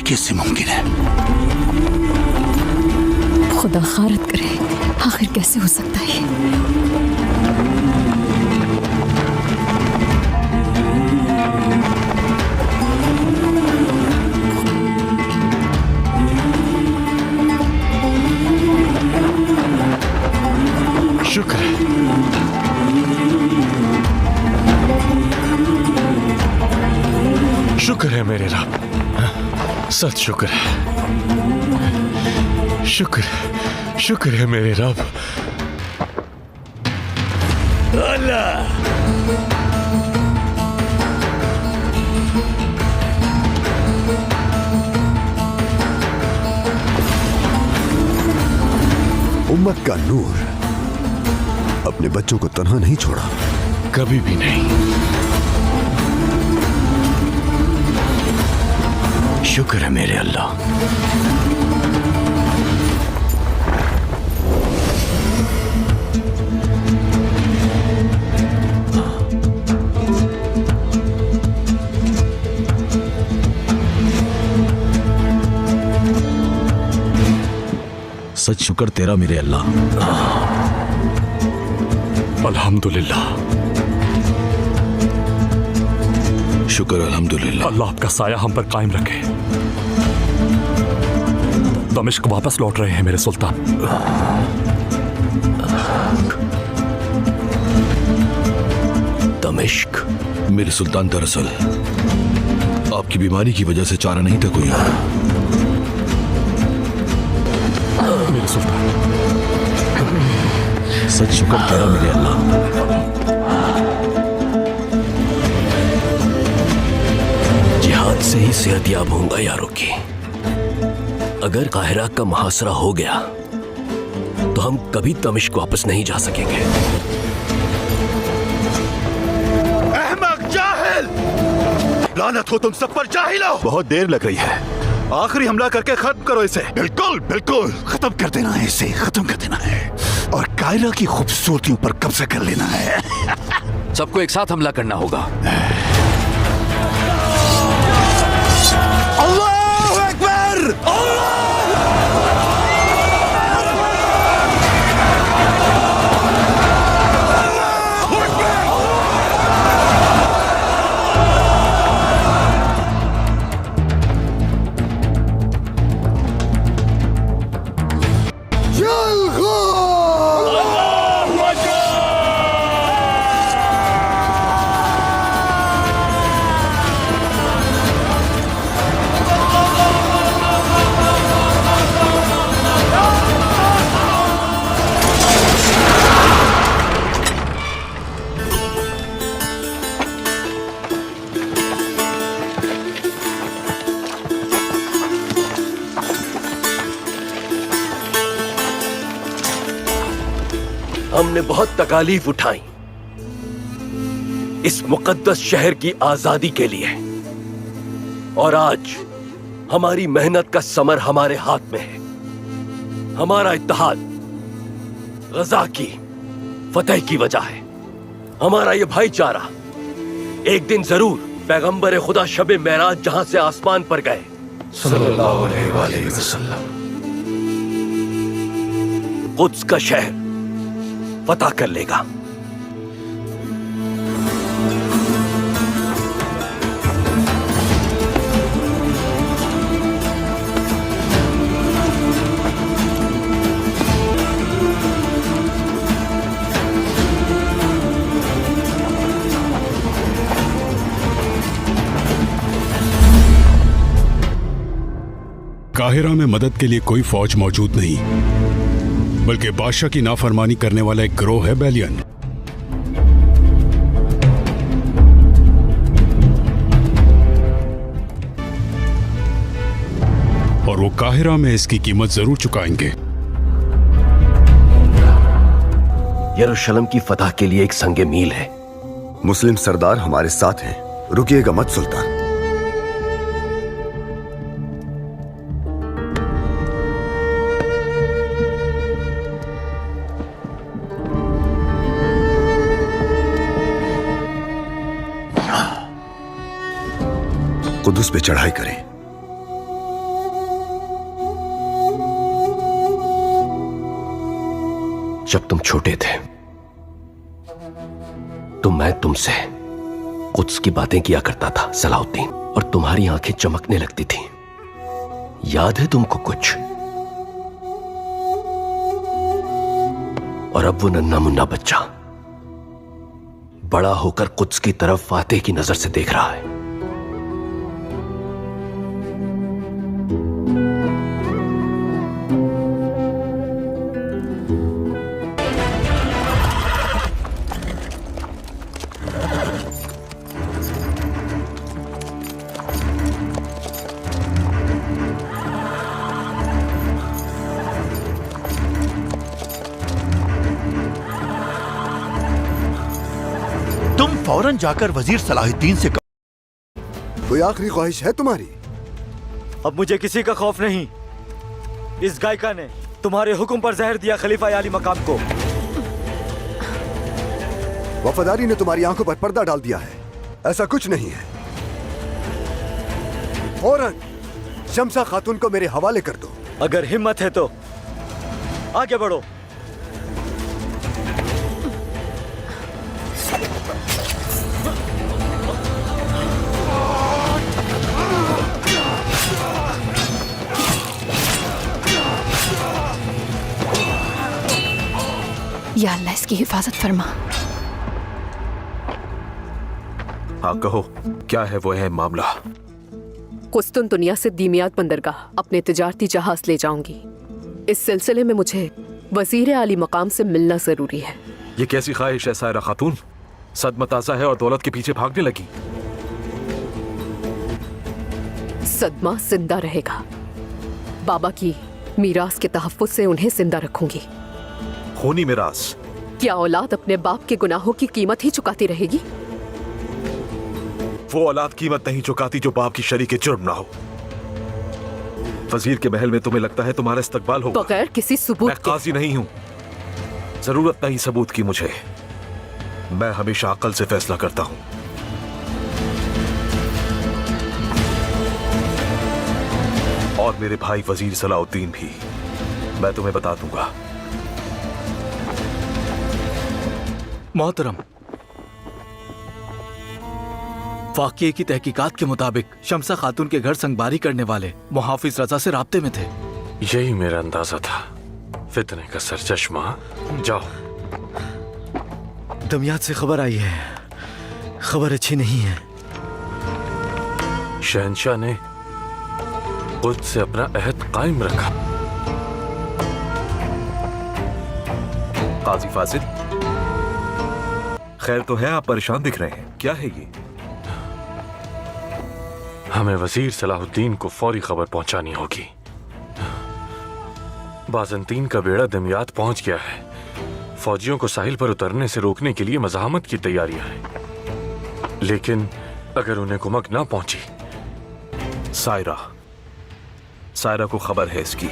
कैसे मुमकिन है? खुदा खारत करे, आखिर कैसे हो सकता है? शुक्र है, शुक्र है मेरे रब, सच शुक्र है, शुक्र है मेरे रब। अल्लाह उम्मत का नूर अपने बच्चों को तन्हा नहीं छोड़ा, कभी भी नहीं। शुक्र है मेरे अल्लाह। सच शुक्र तेरा मेरे अल्लाह। अल्हम्दुलिल्लाह, शुक्र अल्हम्दुलिल्लाह। अल्लाह आपका साया हम पर कायम रखे। दमिश्क वापस लौट रहे हैं मेरे सुल्तान। दमिश्क? मेरे सुल्तान, दरअसल आपकी बीमारी की वजह से चारा नहीं था कोई और। मेरे सुल्तान, सच शुक्र तेरा मेरे अल्लाह। जिहाद से ही सेहतयाब होगा यारों की। अगर काहिरा का मुहासरा हो गया तो हम कभी दमिश्क वापस नहीं जा सकेंगे। अहमक जाहिल! लानत हो तुम सब पर जाहिलो! बहुत देर लग रही है, आखिरी हमला करके खत्म करो इसे। बिल्कुल बिल्कुल, खत्म कर देना है इसे, खत्म कर देना है और कायरा की खूबसूरतियों पर कब्जा कर लेना है। सबको एक साथ हमला करना होगा। अल्लाहू अकबर! हमने बहुत तकालीफ उठाई इस मुकद्दस शहर की आजादी के लिए, और आज हमारी मेहनत का समर हमारे हाथ में है। हमारा इत्तेहाद गजा की फतेह की वजह है। हमारा ये भाईचारा एक दिन जरूर पैगंबर खुदा शबे मेराज जहां से आसमान पर गए सल्लल्लाहु अलैहि वसल्लम कुद्स का शहर फतह कर लेगा। काहिरा में मदद के लिए कोई फौज मौजूद नहीं, बल्कि बादशाह की नाफरमानी करने वाला एक गिरोह है, बेलियन। और वो काहिरा में इसकी कीमत जरूर चुकाएंगे। यरूशलेम की फतह के लिए एक संगे मील है। मुस्लिम सरदार हमारे साथ हैं, रुकिएगा मत सुल्तान। कुदुस पे चढ़ाई करें जब तुम छोटे थे तो मैं तुमसे कुछ की बातें किया करता था सलाहुद्दीन, और तुम्हारी आंखें चमकने लगती थी। याद है तुमको कुछ? और अब वो नन्हा मुन्ना बच्चा बड़ा होकर कुछ की तरफ फातेह की नजर से देख रहा है। फौरन जाकर वजीर सलाहुद्दीन से कोई आखिरी ख्वाहिश है तुम्हारी? अब मुझे किसी का खौफ नहीं। इस गायिका ने तुम्हारे हुक्म पर जहर दिया खलीफा आली मकाम को। वफादारी ने तुम्हारी आंखों पर पर्दा डाल दिया है। ऐसा कुछ नहीं है। फौरन शम्सा खातून को मेरे हवाले कर दो। अगर हिम्मत है तो आगे बढ़ो। या अल्लाह इसकी हिफाजत फरमा। हाँ कहो, क्या है वो है मामला? कुस्तुनतुनिया से दीमियात बंदरगाह अपने तिजारती जहाज ले जाऊंगी। इस सिलसिले में मुझे वजीर आली मकाम से मिलना जरूरी है। ये कैसी ख्वाहिश है सायरा खातून? सदमा ताज़ा है और दौलत के पीछे भागने लगी। सदमा जिंदा रहेगा। बाबा की मीरास के तहफ्फुज़ से उन्हें जिंदा रखूंगी। खूनी मिरास? क्या औलाद अपने बाप के गुनाहों की कीमत ही चुकाती रहेगी? वो औलाद कीमत नहीं चुकाती जो बाप की शरीके जुर्म ना हो। वजीर के महल में तुम्हें लगता है तुम्हारा इस्तकबाल होगा? बगैर किसी सबूत मैं काजी नहीं हूं। जरूरत नहीं सबूत की मुझे। मैं हमेशा अकल से फैसला करता हूं। और मेरे भाई वजीर सलाहुद्दीन भी। मैं तुम्हें बता दूंगा। मोहतरम, वाक़ये की तहकीकात के मुताबिक शम्सा खातून के घर संगबारी करने वाले मुहाफिज रजा से राब्ते में थे। यही मेरा अंदाजा था। फितने का सरचश्मा। जाओ। दमियात से खबर आई है। खबर अच्छी नहीं है। शहंशाह ने खुद से अपना अहद कायम रखा। काजी फाजिल, खैर तो है, आप परेशान दिख रहे हैं। क्या है ये? हमें वजीर सलाहुद्दीन को फौरी खबर पहुंचानी होगी। बाज़ंतीन का बेड़ा दमियात पहुंच गया है। फौजियों को साहिल पर उतरने से रोकने के लिए मज़ाहमत की तैयारियां हैं। लेकिन अगर उन्हें कुमक ना पहुंची। सायरा को खबर है इसकी।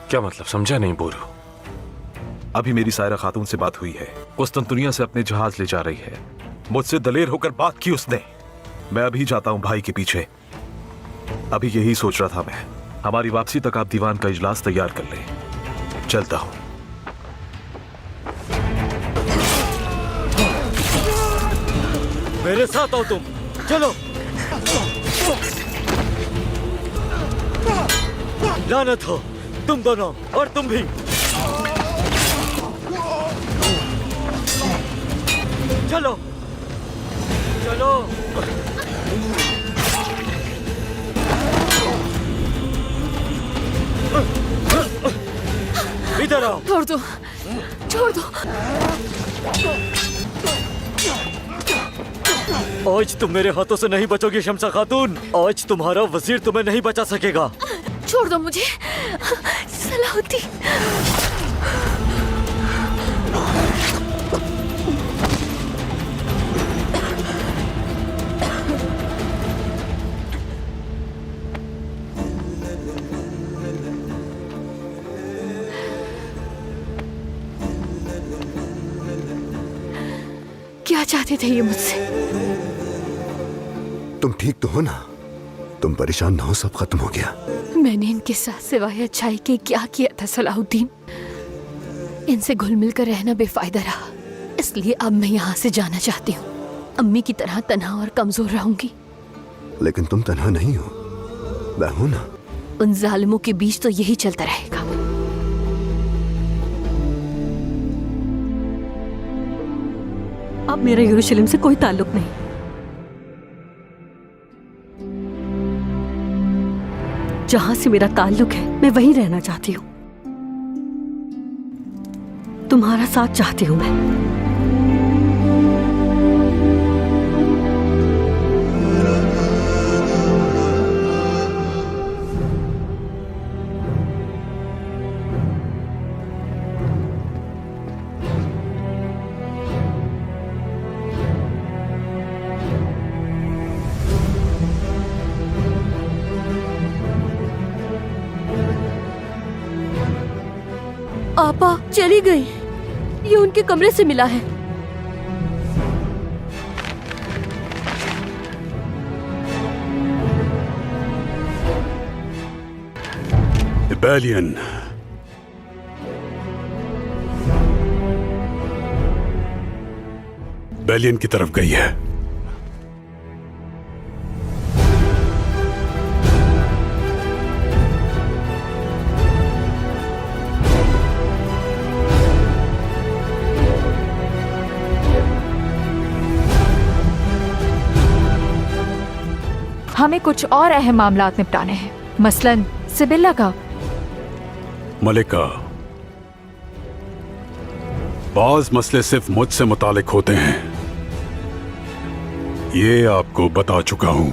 क्या मतलब? समझा नहीं बोरू। अभी मेरी सायरा खातून से बात हुई है। कुस्तुनतुनिया से अपने जहाज ले जा रही है। मुझसे दलेर होकर बात की उसने। मैं अभी जाता हूं भाई के पीछे। अभी यही सोच रहा था मैं। हमारी वापसी तक आप दीवान का इजलास तैयार कर ले। चलता हूं। मेरे साथ आओ तुम। चलो। लानत हो तुम दोनों, और तुम भी। चलो चलो। इधर आओ। छोड़ दो, छोड़ दो। आज तुम मेरे हाथों से नहीं बचोगी शम्सा खातून। आज तुम्हारा वजीर तुम्हें नहीं बचा सकेगा। छोड़ दो मुझे सलाहुद्दीन। क्या चाहते थे ये मुझसे? तुम ठीक तो हो ना? तुम परेशान ना हो, सब खत्म हो गया। मैंने इनके साथ सिवाय अच्छाई के क्या किया था सलाहुद्दीन? इनसे घुल मिल कर रहना बेफायदा रहा, इसलिए अब मैं यहाँ से जाना चाहती हूँ। अम्मी की तरह तन्हा और कमजोर रहूंगी। लेकिन तुम तन्हा नहीं हो, मैं हूं ना। उन जालिमों के बीच तो यही चलता रहेगा। अब मेरा यरूशलेम से कोई ताल्लुक नहीं। जहां से मेरा ताल्लुक है मैं वहीं रहना चाहती हूँ। तुम्हारा साथ चाहती हूँ मैं। आपा चली गई। ये उनके कमरे से मिला है। बैलियन, बैलियन की तरफ गई है। हमें कुछ और अहम मामलात निपटाने हैं, मसलन सिबिल्ला का। मलिका, बाज मसले सिर्फ मुझसे मुतालिक होते हैं, ये आपको बता चुका हूं।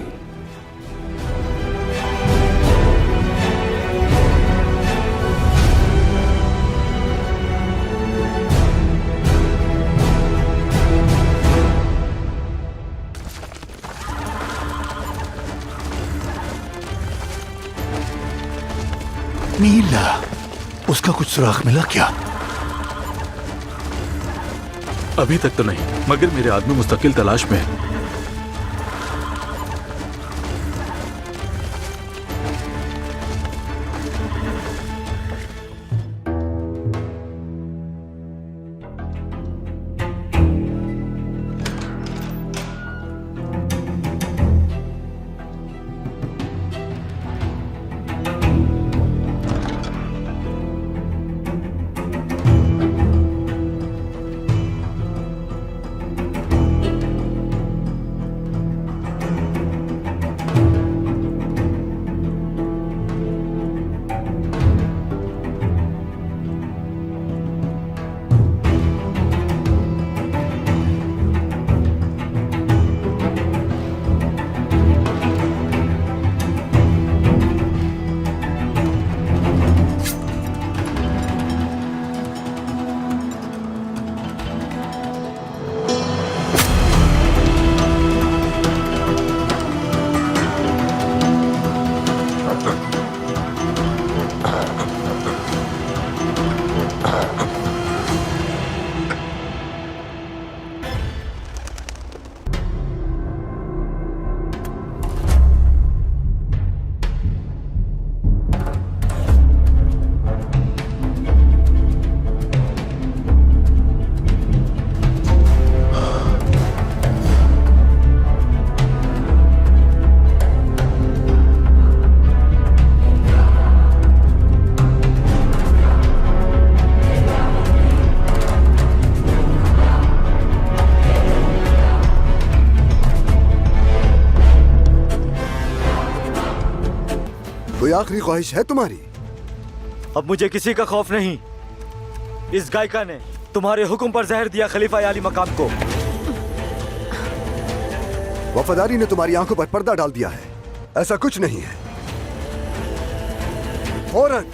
नीला, उसका कुछ सुराग मिला क्या? अभी तक तो नहीं, मगर मेरे आदमी मुस्तकिल तलाश में है। कोई आखिरी ख्वाहिश है तुम्हारी? अब मुझे किसी का खौफ नहीं। इस गायिका ने तुम्हारे हुक्म पर जहर दिया खलीफा आली मकाम को। वफादारी ने तुम्हारी आंखों पर पर्दा डाल दिया है। ऐसा कुछ नहीं है। फौरन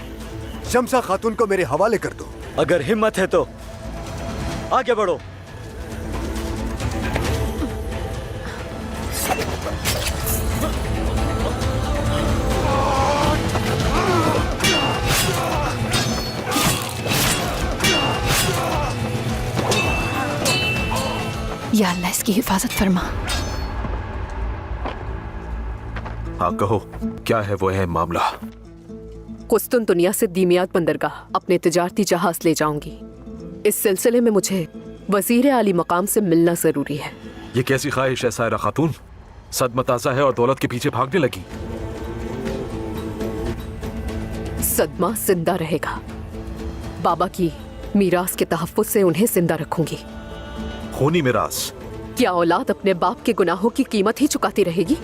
शम्सा खातून को मेरे हवाले कर दो। अगर हिम्मत है तो आगे बढ़ो। या अल्लाह इसकी हिफाजत फरमा। हाँ कहो, क्या है वो अहम मामला? कुस्तुनतुनिया से दीमियात बंदरगाह अपने तिजारती जहाज ले जाऊंगी। इस सिलसिले में मुझे वजीर आली मकाम से मिलना जरूरी है। ये कैसी ख्वाहिश है सायरा खातून? सदमा ताज़ा है और दौलत के पीछे भागने लगी। सदमा जिंदा रहेगा। बाबा की मीरास के तहफ्फुज़ से उन्हें जिंदा रखूंगी। खूनी मीरास? क्या औलाद अपने बाप के गुनाहों की कीमत ही चुकाती रहेगी?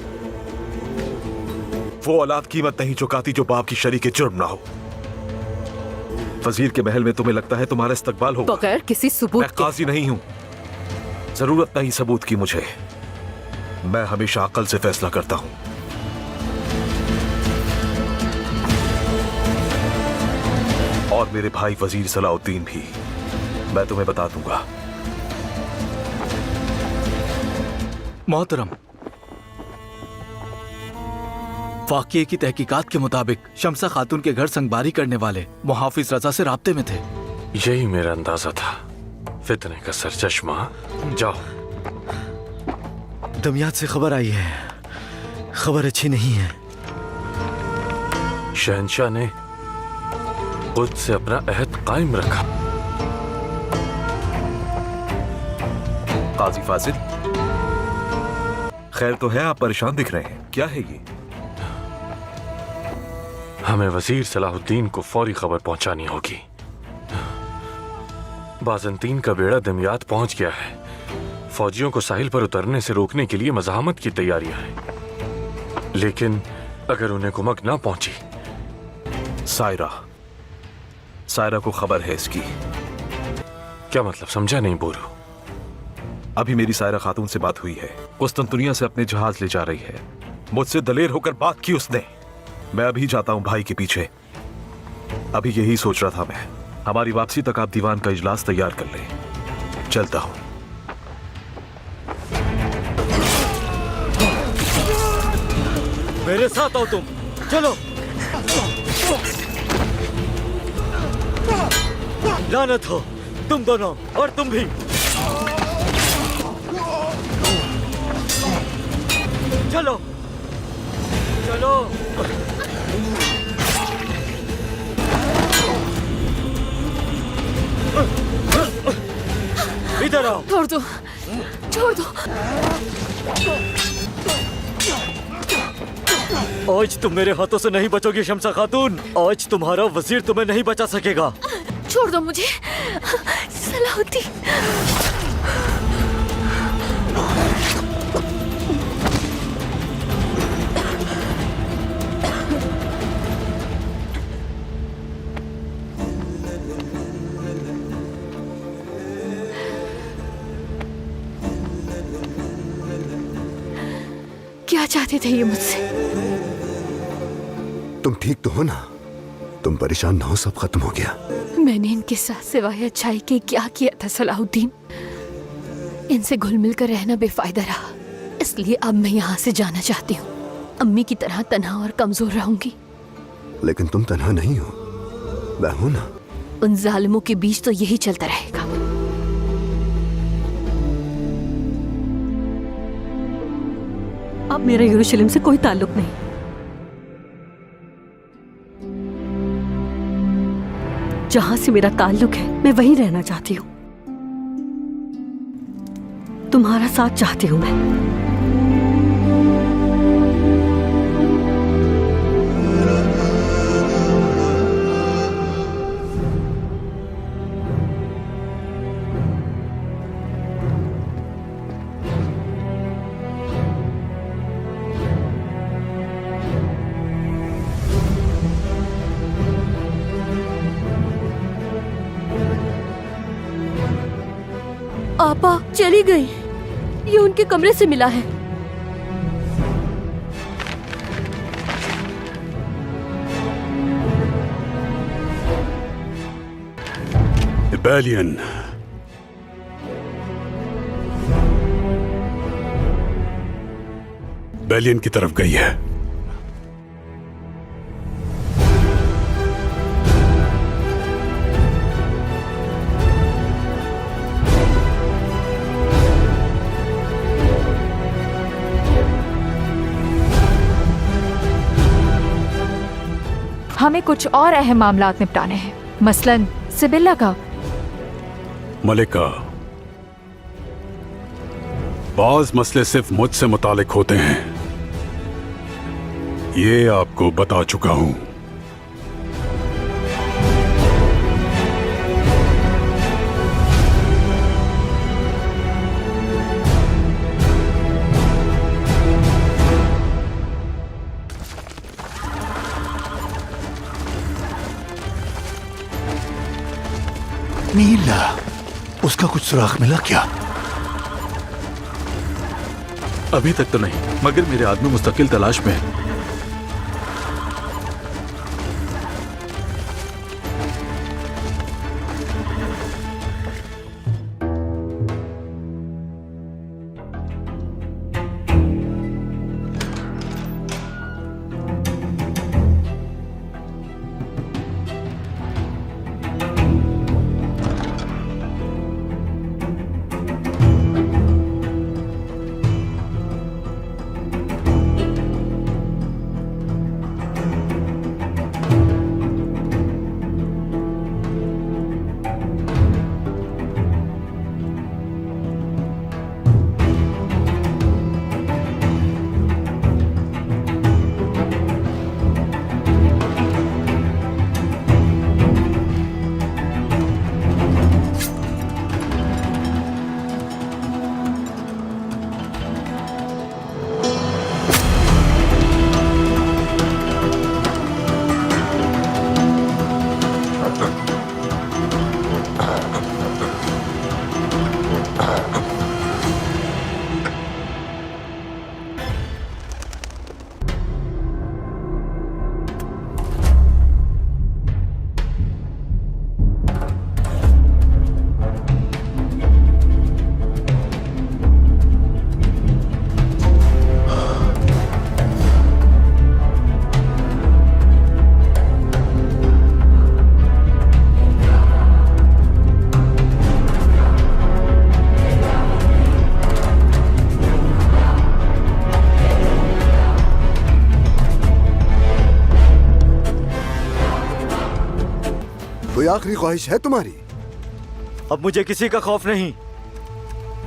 वो औलाद कीमत नहीं चुकाती जो बाप की शरीक जुर्म ना हो। वजीर के महल में तुम्हें लगता है तुम्हारा इस्तकबाल होगा? बगैर किसी सबूत मैं काजी नहीं हूं, जरूरत नहीं सबूत की मुझे। मैं हमेशा अकल से फैसला करता हूं। और मेरे भाई वजीर सलाउद्दीन भी, मैं तुम्हें बता दूंगा। मोहतरम, वाक़ये की तहकीकात के मुताबिक शम्सा खातून के घर संगबारी करने वाले मुहाफिज रजा से राब्ते में थे। यही मेरा अंदाजा था। फितने का सरचश्मा। जाओ। दमियात से खबर आई है, खबर अच्छी नहीं है। शहंशाह ने खुद से अपना अहद कायम रखा। काजी फाजिल, खैर तो है, आप परेशान दिख रहे हैं, क्या है ये? हमें वजीर सलाहुद्दीन को फौरी खबर पहुंचानी होगी। बाज़ंतीन का बेड़ा दमियात पहुंच गया है। फौजियों को साहिल पर उतरने से रोकने के लिए मज़ाहमत की तैयारियां हैं, लेकिन अगर उन्हें कुमक ना पहुंची। सायरा को खबर है इसकी। क्या मतलब? समझा नहीं बोरू। अभी मेरी सायरा खातून से बात हुई है। कुस्तुनतुनिया से अपने जहाज ले जा रही है। मुझसे दलेर होकर बात की उसने। मैं अभी जाता हूं भाई के पीछे। अभी यही सोच रहा था मैं, हमारी वापसी तक आप दीवान का इजलास तैयार कर लें। चलता हूं। मेरे साथ आओ तुम, चलो। लानत हो तुम दोनों, और तुम भी। चलो चलो। इधर आओ। छोड़ दो, छोड़ दो। आज तुम मेरे हाथों से नहीं बचोगी शम्सा खातून। आज तुम्हारा वजीर तुम्हें नहीं बचा सकेगा। छोड़ दो मुझे सलाहुद्दीन। क्या चाहते थे ये मुझसे? तुम ठीक तो हो ना? तुम परेशान ना हो, सब खत्म हो गया। मैंने इनके साथ सिवाय अच्छाई के क्या किया था सलाहुद्दीन? इनसे घुल मिल कर रहना बेफायदा रहा, इसलिए अब मैं यहाँ से जाना चाहती हूँ। अम्मी की तरह तन्हा और कमजोर रहूंगी। लेकिन तुम तन्हा नहीं हो, मैं हूं ना। उन जालिमों के बीच तो यही चलता रहेगा। अब मेरा यरूशलेम से कोई ताल्लुक नहीं। जहां से मेरा ताल्लुक है मैं वहीं रहना चाहती हूँ। तुम्हारा साथ चाहती हूँ मैं। आपा चली गई। ये उनके कमरे से मिला है। बैलियन, बैलियन की तरफ गई है। हमें कुछ और अहम मामलात निपटाने हैं, मसलन सिबिल्ला का। मलिका, बाज मसले सिर्फ मुझसे मुतालिक होते हैं, ये आपको बता चुका हूं। नीला, उसका कुछ सुराग मिला क्या? अभी तक तो नहीं, मगर मेरे आदमी मुस्तकिल तलाश में है। कोई आखिरी ख्वाहिश है तुम्हारी? अब मुझे किसी का खौफ नहीं।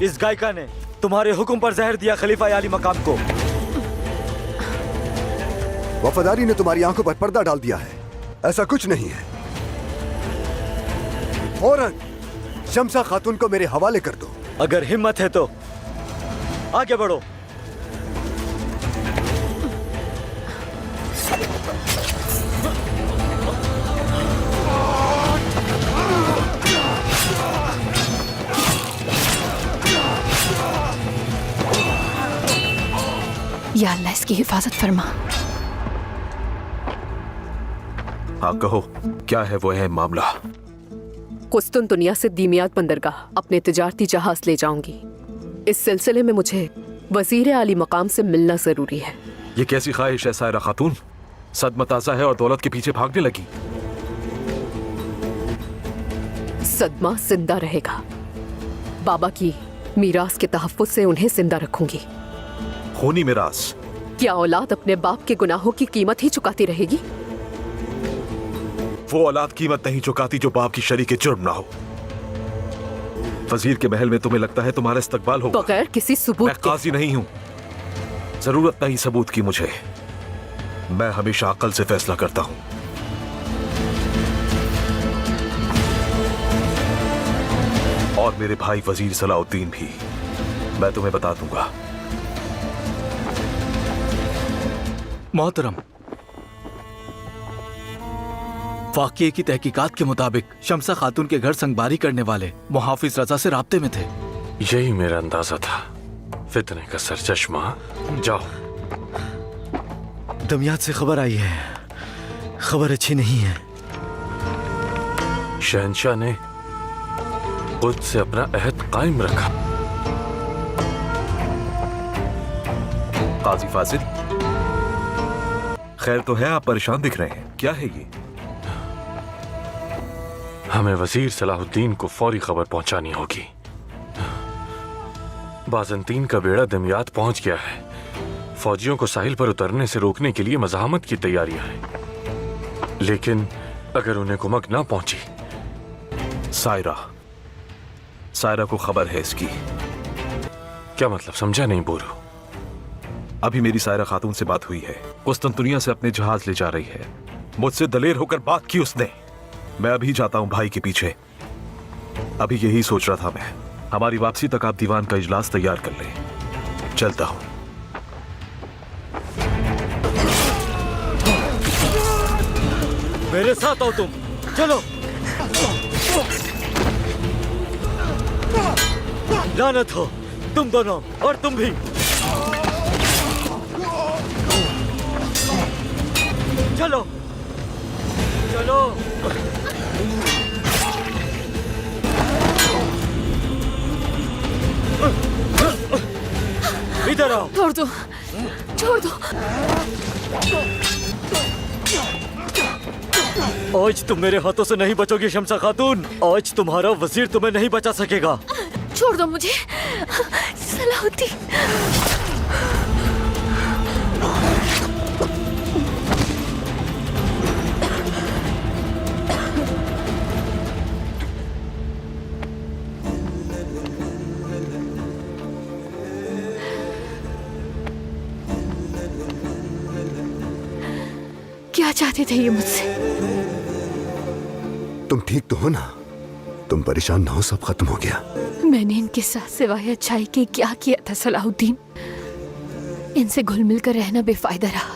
इस गायिका ने तुम्हारे हुक्म पर जहर दिया खलीफा आली मकाम को। वफादारी ने तुम्हारी आंखों पर पर्दा डाल दिया है। ऐसा कुछ नहीं है। फौरन शम्सा खातून को मेरे हवाले कर दो। अगर हिम्मत है तो आगे बढ़ो। या अल्लाह, इसकी हिफाजत फरमा। हाँ कहो, क्या है वो है मामला? कुस्तुनतुनिया से दीमियात बंदरगाह अपने तिजारती जहाज ले जाऊंगी। इस सिलसिले में मुझे वजीर आली मकाम से मिलना जरूरी है। ये कैसी ख्वाहिश है सायरा खातून? सदमा ताज़ा है और दौलत के पीछे भागने लगी। सदमा जिंदा रहेगा। बाबा की मीरास के तहफ्फुज़ से उन्हें जिंदा रखूंगी। खूनी मिरास? क्या औलाद अपने बाप के गुनाहों की कीमत ही चुकाती रहेगी? वो औलाद कीमत नहीं चुकाती जो बाप की शरीक जुर्म ना हो। वजीर के महल में तुम्हें लगता है तुम्हारा इस्तकबाल होगा? बगैर किसी सबूत मैं काजी नहीं हूं। जरूरत नहीं सबूत की मुझे। मैं हमेशा अक्ल से फैसला करता हूं। और मेरे भाई वजीर सलाउद्दीन भी। मैं तुम्हें बता दूंगा। मोहतरम, वाक़ये की तहकीकात के मुताबिक शम्सा खातून के घर संगबारी करने वाले मुहाफिज रजा से राब्ते में थे। यही मेरा अंदाजा था। फितने का सरचश्मा। जाओ। दमियात से खबर आई है। खबर अच्छी नहीं है। शहंशाह ने खुद से अपना अहद कायम रखा। काजी फाजिल, खैर तो है? आप परेशान दिख रहे हैं, क्या है ये? हमें वजीर सलाहुद्दीन को फौरी खबर पहुंचानी होगी। बाज़ंतीन का बेड़ा दमियात पहुंच गया है। फौजियों को साहिल पर उतरने से रोकने के लिए मज़ाहमत की तैयारियां हैं। लेकिन अगर उन्हें कुमक ना पहुंची। सायरा, सायरा को खबर है इसकी। क्या मतलब, समझा नहीं बोरो। अभी मेरी सायरा खातून से बात हुई है, कुस्तुनतुनिया से अपने जहाज ले जा रही है। मुझसे दलेर होकर बात की उसने। मैं अभी जाता हूं भाई के पीछे। अभी यही सोच रहा था मैं, हमारी वापसी तक आप दीवान का इजलास तैयार कर लें। चलता हूं। मेरे साथ आओ तुम, चलो। लानत हो तुम दोनों, और तुम भी। चलो चलो। इधर आओ। छोड़ दो, छोड़ दो। आज तुम मेरे हाथों से नहीं बचोगी शम्सा खातून। आज तुम्हारा वजीर तुम्हें नहीं बचा सकेगा। छोड़ दो मुझे सलाहुद्दीन। क्या चाहते थे ये मुझसे? तुम ठीक तो हो ना? तुम परेशान ना हो, सब खत्म हो गया। मैंने इनके साथ सिवाय अच्छाई के क्या किया था सलाहुद्दीन? इनसे घुल मिल कर रहना बेफायदा रहा,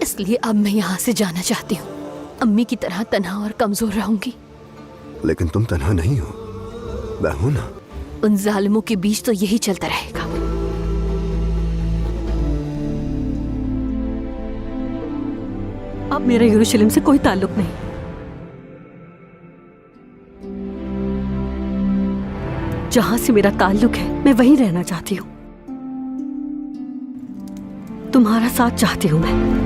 इसलिए अब मैं यहाँ से जाना चाहती हूँ। अम्मी की तरह तन्हा और कमजोर रहूंगी। लेकिन तुम तन्हा नहीं हो, मैं हूं ना। उन जालिमों के बीच तो यही चलता रहेगा। अब मेरा यरूशलेम से कोई ताल्लुक नहीं। जहां से मेरा ताल्लुक है मैं वहीं रहना चाहती हूँ। तुम्हारा साथ चाहती हूँ मैं।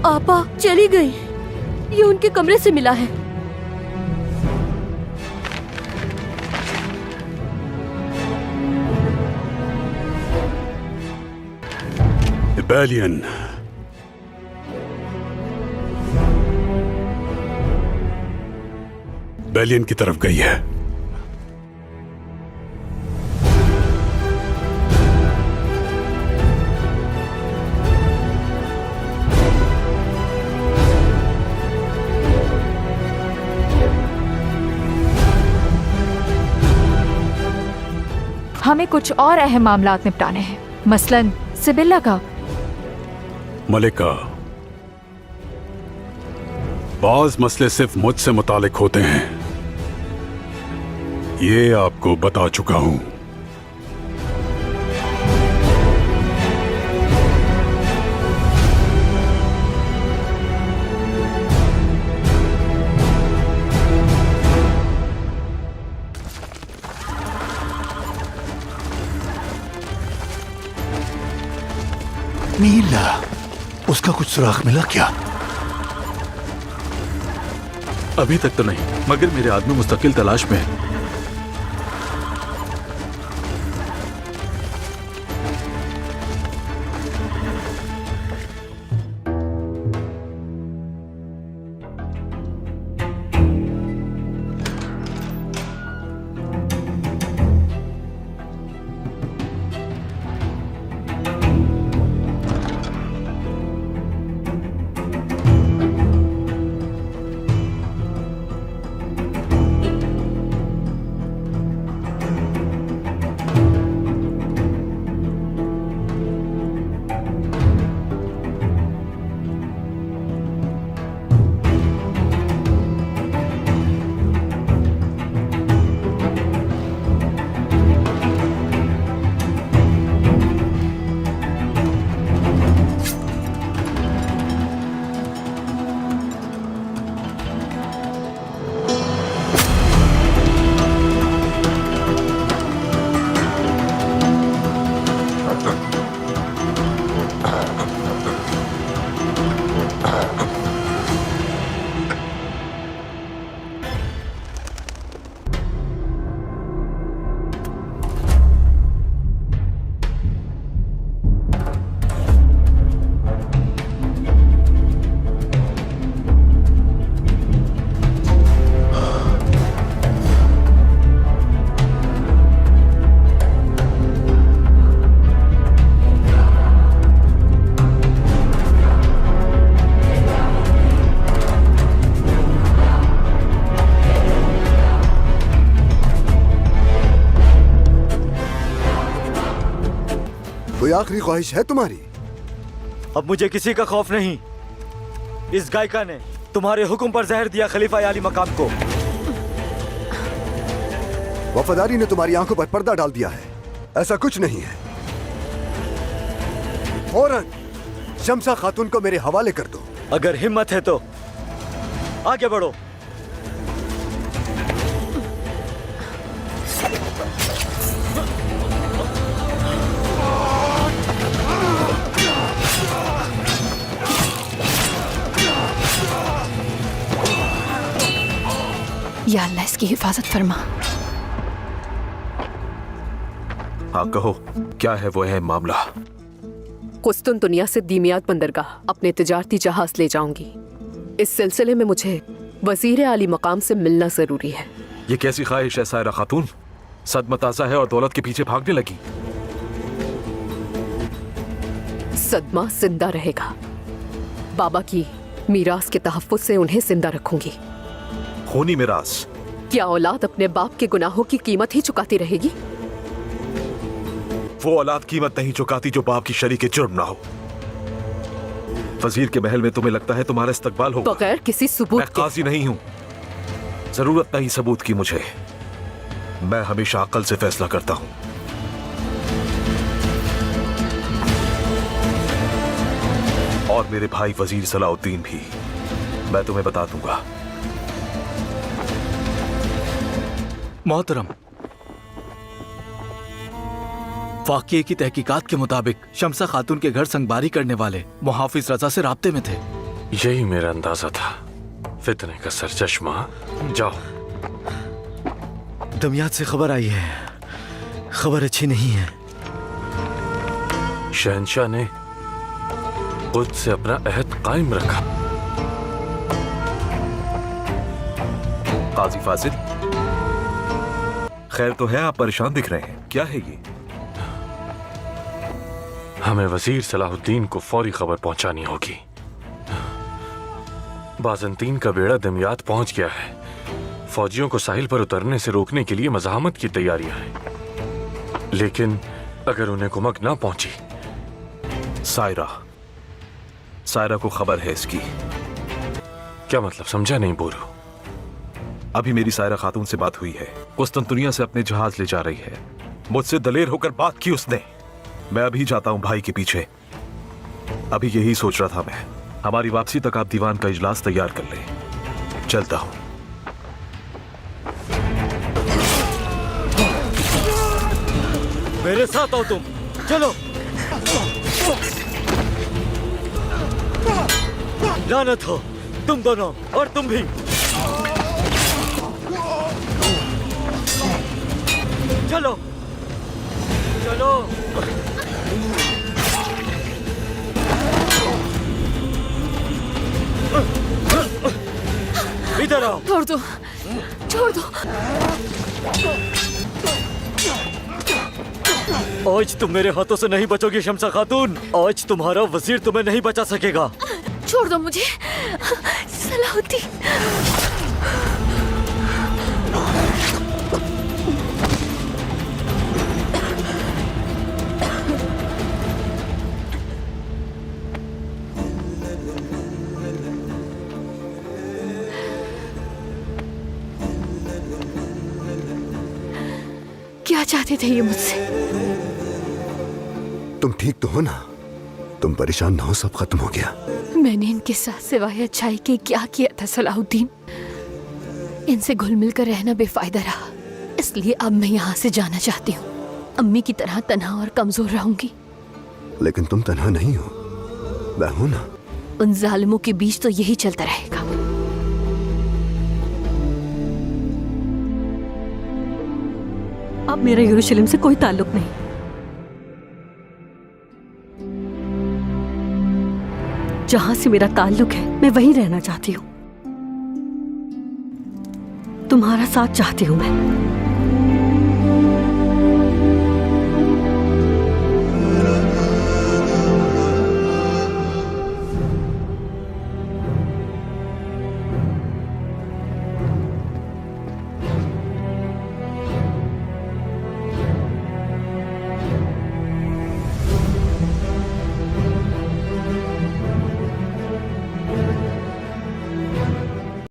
आपा चली गई। ये उनके कमरे से मिला है। बैलियन, बैलियन की तरफ गई है। हमें कुछ और अहम मामलात निपटाने हैं, मसलन सिबिल्ला का। मलिका, बाज मसले सिर्फ मुझसे मुतालिक होते हैं, ये आपको बता चुका हूं। नीला, उसका कुछ सुराग मिला क्या? अभी तक तो नहीं, मगर मेरे आदमी मुस्तकिल तलाश में है। कोई आखिरी ख्वाहिश है तुम्हारी? अब मुझे किसी का खौफ नहीं। इस गायिका ने तुम्हारे हुक्म पर जहर दिया खलीफा आली मकाम को। वफादारी ने तुम्हारी आंखों पर पर्दा डाल दिया है। ऐसा कुछ नहीं है। फौरन शम्सा खातून को मेरे हवाले कर दो। अगर हिम्मत है तो आगे बढ़ो। या अल्लाह इसकी हिफाजत फरमा। हाँ कहो, क्या है वो है मामला? कुस्तुनतुनिया से दीमियात बंदरगाह अपने तिजारती जहाज ले जाऊंगी। इस सिलसिले में मुझे वजीर आली मकाम से मिलना जरूरी है। ये कैसी ख्वाहिश है सायरा खातून? सदमा ताज़ा है और दौलत के पीछे भागने लगी। सदमा जिंदा रहेगा। बाबा की मीरास के तहफ्फुज़ से उन्हें जिंदा रखूंगी। खूनी मिरास? क्या औलाद अपने बाप के गुनाहों की कीमत ही चुकाती रहेगी? वो औलाद कीमत नहीं चुकाती जो बाप की शरीके जुर्म ना हो। वजीर के महल में तुम्हें लगता है तुम्हारा इस्तकबाल होगा? बगैर किसी सबूत मैं काजी नहीं हूं। जरूरत नहीं सबूत की मुझे। मैं हमेशा अक्ल से फैसला करता हूं। और मेरे भाई वजीर सलाउद्दीन भी। मैं तुम्हें बता दूंगा। मोहतरम, वाक़ये की तहकीकात के मुताबिक शम्सा खातून के घर संगबारी करने वाले मुहाफिज रजा से राब्ते में थे। यही मेरा अंदाजा था। फितने का सरचश्मा। जाओ। दमियात से खबर आई है। खबर अच्छी नहीं है। शहंशाह ने खुद से अपना अहद कायम रखा। काजी फाजिल, खैर तो है? आप परेशान दिख रहे हैं। क्या है ये? हमें वजीर सलाहुद्दीन को फौरी खबर पहुंचानी होगी। बाज़ंतीन का बेड़ा दमियात पहुंच गया है। फौजियों को साहिल पर उतरने से रोकने के लिए मज़ाहमत की तैयारियां हैं। लेकिन अगर उन्हें कुमक ना पहुंची। सायरा को खबर है इसकी। क्या मतलब? समझा नहीं बोरू। अभी मेरी सायरा खातून से बात हुई है। कुस्तुनतुनिया से अपने जहाज ले जा रही है। मुझसे दलेर होकर बात की उसने। मैं अभी जाता हूं भाई के पीछे। अभी यही सोच रहा था मैं। हमारी वापसी तक आप दीवान का इजलास तैयार कर लें। चलता हूं। मेरे साथ आओ तुम। चलो। लानत हो तुम दोनों और तुम भी। चलो चलो। इधर आओ। छोड़ दो, छोड़ दो। आज तुम मेरे हाथों से नहीं बचोगी शम्सा खातून। आज तुम्हारा वजीर तुम्हें नहीं बचा सकेगा। छोड़ दो मुझे सलाहुद्दीन। क्या चाहते थे ये मुझसे? तुम ठीक तो हो ना? तुम परेशान ना हो, सब खत्म हो गया। मैंने इनके साथ सिवाय अच्छाई के क्या किया था सलाहुद्दीन? इनसे घुल मिल कर रहना बेफायदा रहा। इसलिए अब मैं यहाँ से जाना चाहती हूँ। अम्मी की तरह तन्हा और कमजोर रहूंगी। लेकिन तुम तन्हा नहीं हो, मैं हूं ना। उन जालिमों के बीच तो यही चलता रहेगा। अब मेरा यरूशलेम से कोई ताल्लुक नहीं। जहां से मेरा ताल्लुक है मैं वहीं रहना चाहती हूँ। तुम्हारा साथ चाहती हूँ मैं।